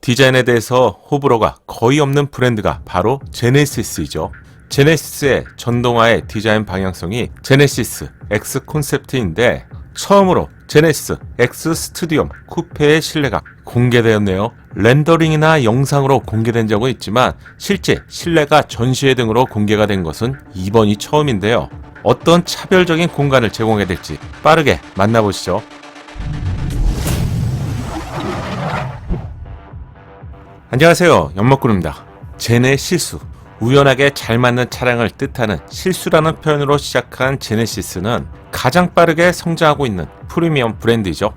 디자인에 대해서 호불호가 거의 없는 브랜드가 바로 제네시스이죠. 제네시스의 전동화의 디자인 방향성이 제네시스 X 콘셉트인데 처음으로 제네시스 X 스튜디움 쿠페의 실내가 공개되었네요. 렌더링이나 영상으로 공개된 적은 있지만 실제 실내가 전시회 등으로 공개가 된 것은 이번이 처음인데요. 어떤 차별적인 공간을 제공해야 될지 빠르게 만나보시죠. 안녕하세요, 연목구입니다. 제네시스, 우연하게 잘 맞는 차량을 뜻하는 실수라는 표현으로 시작한 제네시스는 가장 빠르게 성장하고 있는 프리미엄 브랜드이죠.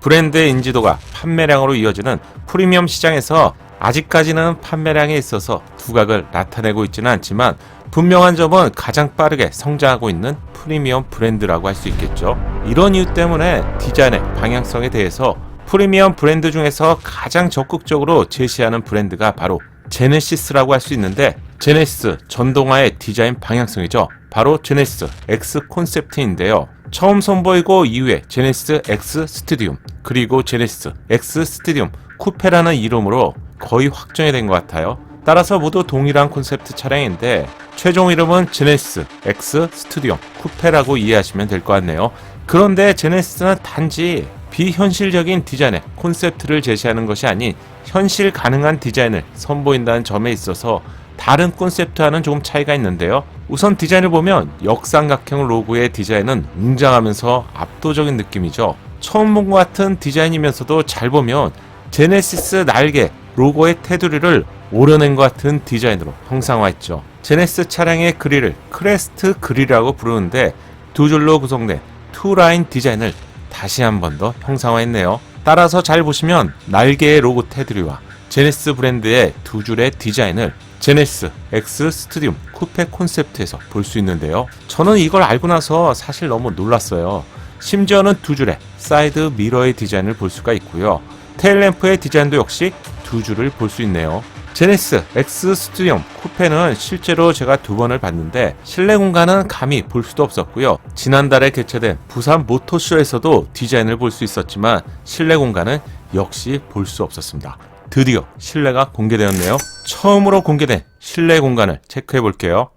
브랜드의 인지도가 판매량으로 이어지는 프리미엄 시장에서 아직까지는 판매량에 있어서 두각을 나타내고 있지는 않지만 분명한 점은 가장 빠르게 성장하고 있는 프리미엄 브랜드라고 할 수 있겠죠. 이런 이유 때문에 디자인의 방향성에 대해서 프리미엄 브랜드 중에서 가장 적극적으로 제시하는 브랜드가 바로 제네시스라고 할 수 있는데, 제네시스 전동화의 디자인 방향성이죠. 바로 제네시스 X 콘셉트인데요. 처음 선보이고 이후에 제네시스 X 스튜디움, 그리고 제네시스 X 스튜디움 쿠페라는 이름으로 거의 확정이 된 것 같아요. 따라서 모두 동일한 콘셉트 차량인데 최종 이름은 제네시스 X 스튜디움 쿠페라고 이해하시면 될 것 같네요. 그런데 제네시스는 단지 비현실적인 디자인의 콘셉트를 제시하는 것이 아닌 현실 가능한 디자인을 선보인다는 점에 있어서 다른 콘셉트와는 조금 차이가 있는데요. 우선 디자인을 보면 역삼각형 로고의 디자인은 웅장하면서 압도적인 느낌이죠. 처음 본 것 같은 디자인이면서도 잘 보면 제네시스 날개 로고의 테두리를 오려낸 것 같은 디자인으로 형상화했죠. 제네시스 차량의 그릴을 크레스트 그릴이라고 부르는데 두 줄로 구성된 투라인 디자인을 다시 한 번 더 형상화했네요. 따라서 잘 보시면 날개의 로고 테두리와 제네시스 브랜드의 두 줄의 디자인을 제네시스 X 스튜디움 쿠페 콘셉트에서 볼 수 있는데요. 저는 이걸 알고 나서 사실 너무 놀랐어요. 심지어는 두 줄의 사이드 미러의 디자인을 볼 수가 있고요. 테일램프의 디자인도 역시 두 줄을 볼 수 있네요. 제네시스 X 스튜디움 쿠페는 실제로 제가 두 번을 봤는데 실내 공간은 감히 볼 수도 없었고요. 지난달에 개최된 부산 모터쇼에서도 디자인을 볼 수 있었지만 실내 공간은 역시 볼 수 없었습니다. 드디어 실내가 공개되었네요. 처음으로 공개된 실내 공간을 체크해 볼게요.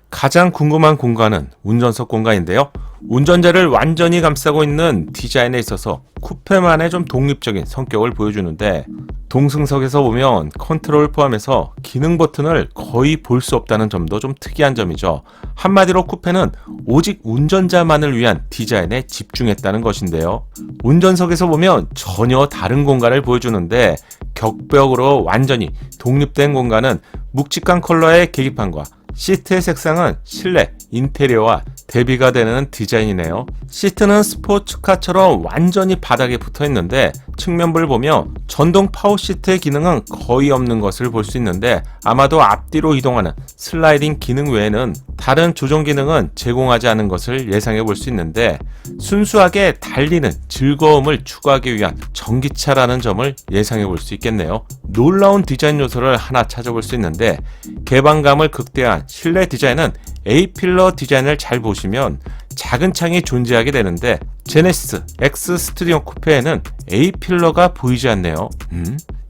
가장 궁금한 공간은 운전석 공간인데요. 운전자를 완전히 감싸고 있는 디자인에 있어서 쿠페만의 좀 독립적인 성격을 보여주는데, 동승석에서 보면 컨트롤 포함해서 기능 버튼을 거의 볼 수 없다는 점도 좀 특이한 점이죠. 한마디로 쿠페는 오직 운전자만을 위한 디자인에 집중했다는 것인데요. 운전석에서 보면 전혀 다른 공간을 보여주는데, 격벽으로 완전히 독립된 공간은 묵직한 컬러의 계기판과 시트의 색상은 실내 인테리어와 대비가 되는 디자인이네요. 시트는 스포츠카처럼 완전히 바닥에 붙어 있는데 측면부를 보면 전동 파워 시트의 기능은 거의 없는 것을 볼 수 있는데, 아마도 앞뒤로 이동하는 슬라이딩 기능 외에는 다른 조정 기능은 제공하지 않은 것을 예상해 볼 수 있는데, 순수하게 달리는 즐거움을 추구하기 위한 전기차라는 점을 예상해 볼 수 있겠네요. 놀라운 디자인 요소를 하나 찾아볼 수 있는데, 개방감을 극대화한 실내 디자인은 A필러 디자인을 잘 보시면 작은 창이 존재하게 되는데, 제네시스 X 스튜디움 쿠페에는 A필러가 보이지 않네요.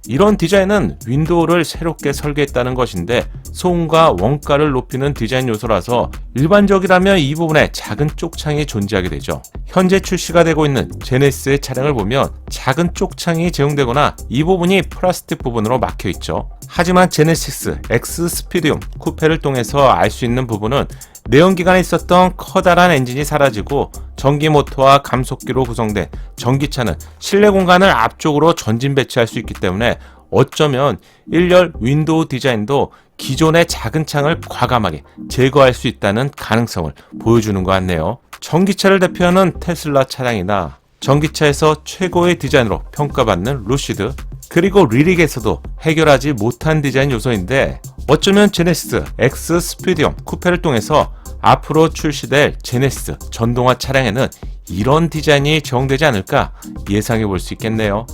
이런 디자인은 윈도우를 새롭게 설계했다는 것인데 소음과 원가를 높이는 디자인 요소라서 일반적이라면 이 부분에 작은 쪽창이 존재하게 되죠. 현재 출시가 되고 있는 제네시스의 차량을 보면 작은 쪽창이 제공되거나 이 부분이 플라스틱 부분으로 막혀 있죠. 하지만 제네시스 X 스튜디움 쿠페를 통해서 알 수 있는 부분은 내연기관에 있었던 커다란 엔진이 사라지고 전기 모터와 감속기로 구성된 전기차는 실내 공간을 앞쪽으로 전진 배치할 수 있기 때문에 어쩌면 1열 윈도우 디자인도 기존의 작은 창을 과감하게 제거할 수 있다는 가능성을 보여주는 것 같네요. 전기차를 대표하는 테슬라 차량이나 전기차에서 최고의 디자인으로 평가받는 루시드, 그리고 리릭에서도 해결하지 못한 디자인 요소인데, 어쩌면 제네시스 X 스튜디움 쿠페를 통해서 앞으로 출시될 제네시스 전동화 차량에는 이런 디자인이 적용되지 않을까 예상해 볼 수 있겠네요.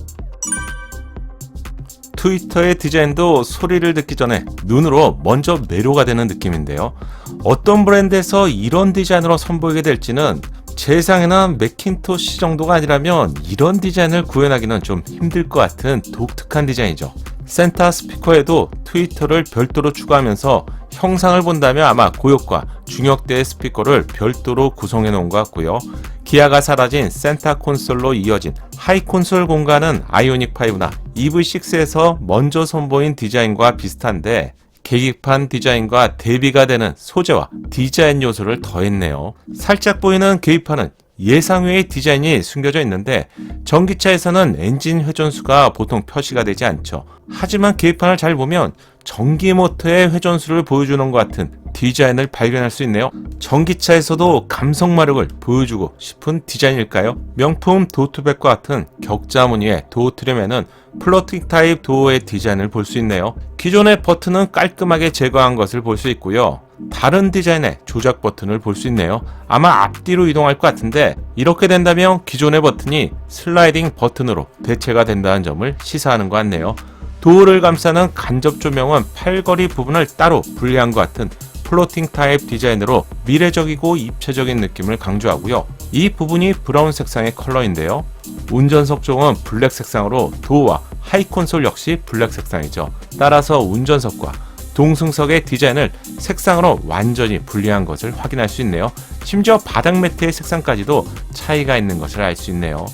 트위터의 디자인도 소리를 듣기 전에 눈으로 먼저 매료가 되는 느낌인데요. 어떤 브랜드에서 이런 디자인으로 선보이게 될지는 제 예상에는 매킨토시 정도가 아니라면 이런 디자인을 구현하기는 좀 힘들 것 같은 독특한 디자인이죠. 센터 스피커에도 트위터를 별도로 추가하면서 형상을 본다면 아마 고역과 중역대의 스피커를 별도로 구성해 놓은 것 같고요. 기아가 사라진 센터 콘솔로 이어진 하이 콘솔 공간은 아이오닉 5나 EV6에서 먼저 선보인 디자인과 비슷한데 계기판 디자인과 대비가 되는 소재와 디자인 요소를 더했네요. 살짝 보이는 계기판은 예상외의 디자인이 숨겨져 있는데 전기차에서는 엔진 회전수가 보통 표시가 되지 않죠. 하지만 계기판을 잘 보면 전기 모터의 회전수를 보여주는 것 같은 디자인을 발견할 수 있네요. 전기차에서도 감성 마력을 보여주고 싶은 디자인일까요? 명품 도어투백과 같은 격자 무늬의 도어 트림에는 플로팅 타입 도어의 디자인을 볼 수 있네요. 기존의 버튼은 깔끔하게 제거한 것을 볼 수 있고요. 다른 디자인의 조작 버튼을 볼 수 있네요. 아마 앞뒤로 이동할 것 같은데 이렇게 된다면 기존의 버튼이 슬라이딩 버튼으로 대체가 된다는 점을 시사하는 것 같네요. 도어를 감싸는 간접 조명은 팔걸이 부분을 따로 분리한 것 같은 플로팅 타입 디자인으로 미래적이고 입체적인 느낌을 강조하고요. 이 부분이 브라운 색상의 컬러인데요. 운전석 쪽은 블랙 색상으로 도어와 하이 콘솔 역시 블랙 색상이죠. 따라서 운전석과 동승석의 디자인을 색상으로 완전히 분리한 것을 확인할 수 있네요. 심지어 바닥 매트의 색상까지도 차이가 있는 것을 알 수 있네요.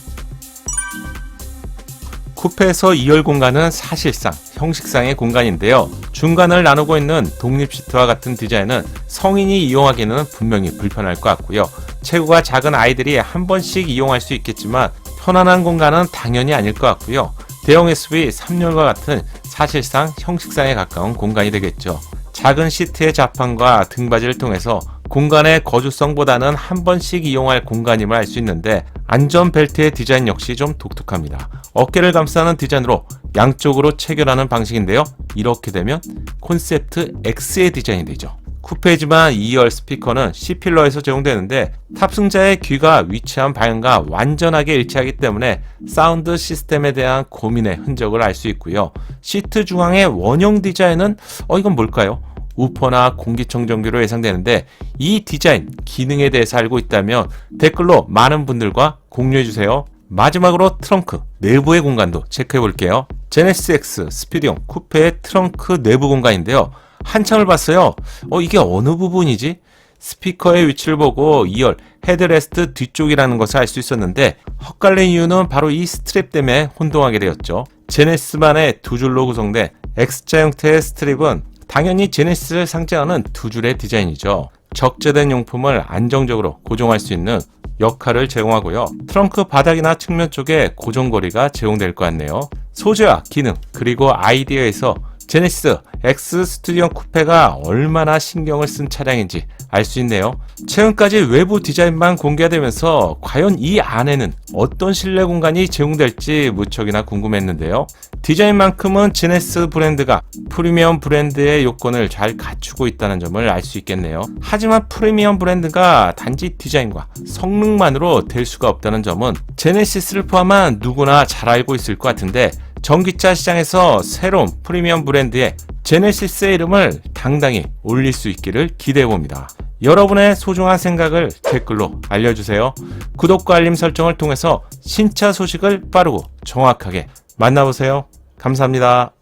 쿠페에서 2열 공간은 사실상 형식상의 공간인데요. 중간을 나누고 있는 독립 시트와 같은 디자인은 성인이 이용하기에는 분명히 불편할 것 같고요. 체구가 작은 아이들이 한 번씩 이용할 수 있겠지만 편안한 공간은 당연히 아닐 것 같고요. 대형 SUV 3열과 같은 사실상 형식상에 가까운 공간이 되겠죠. 작은 시트의 자판과 등받이를 통해서 공간의 거주성보다는 한 번씩 이용할 공간임을 알 수 있는데 안전벨트의 디자인 역시 좀 독특합니다. 어깨를 감싸는 디자인으로 양쪽으로 체결하는 방식인데요. 이렇게 되면 콘셉트 X의 디자인이 되죠. 쿠페이지만 2열 스피커는 C필러에서 제공되는데 탑승자의 귀가 위치한 방향과 완전하게 일치하기 때문에 사운드 시스템에 대한 고민의 흔적을 알 수 있고요. 시트 중앙의 원형 디자인은 이건 뭘까요? 우퍼나 공기청정기로 예상되는데 이 디자인, 기능에 대해서 알고 있다면 댓글로 많은 분들과 공유해주세요. 마지막으로 트렁크 내부의 공간도 체크해 볼게요. 제네시스 X 스피드용 쿠페의 트렁크 내부 공간인데요. 한참을 봤어요. 이게 어느 부분이지? 스피커의 위치를 보고 2열 헤드레스트 뒤쪽이라는 것을 알 수 있었는데 헛갈린 이유는 바로 이 스트랩 때문에 혼동하게 되었죠. 제네시스만의 두 줄로 구성된 X자 형태의 스트립은 당연히 제네시스를 상징하는 두 줄의 디자인이죠. 적재된 용품을 안정적으로 고정할 수 있는 역할을 제공하고요. 트렁크 바닥이나 측면 쪽에 고정고리가 제공될 것 같네요. 소재와 기능 그리고 아이디어에서 제네시스 X 스튜디오 쿠페가 얼마나 신경을 쓴 차량인지 알 수 있네요. 최근까지 외부 디자인만 공개되면서 과연 이 안에는 어떤 실내 공간이 제공될지 무척이나 궁금했는데요. 디자인만큼은 제네시스 브랜드가 프리미엄 브랜드의 요건을 잘 갖추고 있다는 점을 알 수 있겠네요. 하지만 프리미엄 브랜드가 단지 디자인과 성능만으로 될 수가 없다는 점은 제네시스를 포함한 누구나 잘 알고 있을 것 같은데 전기차 시장에서 새로운 프리미엄 브랜드의 제네시스의 이름을 당당히 올릴 수 있기를 기대해봅니다. 여러분의 소중한 생각을 댓글로 알려주세요. 구독과 알림 설정을 통해서 신차 소식을 빠르고 정확하게 만나보세요. 감사합니다.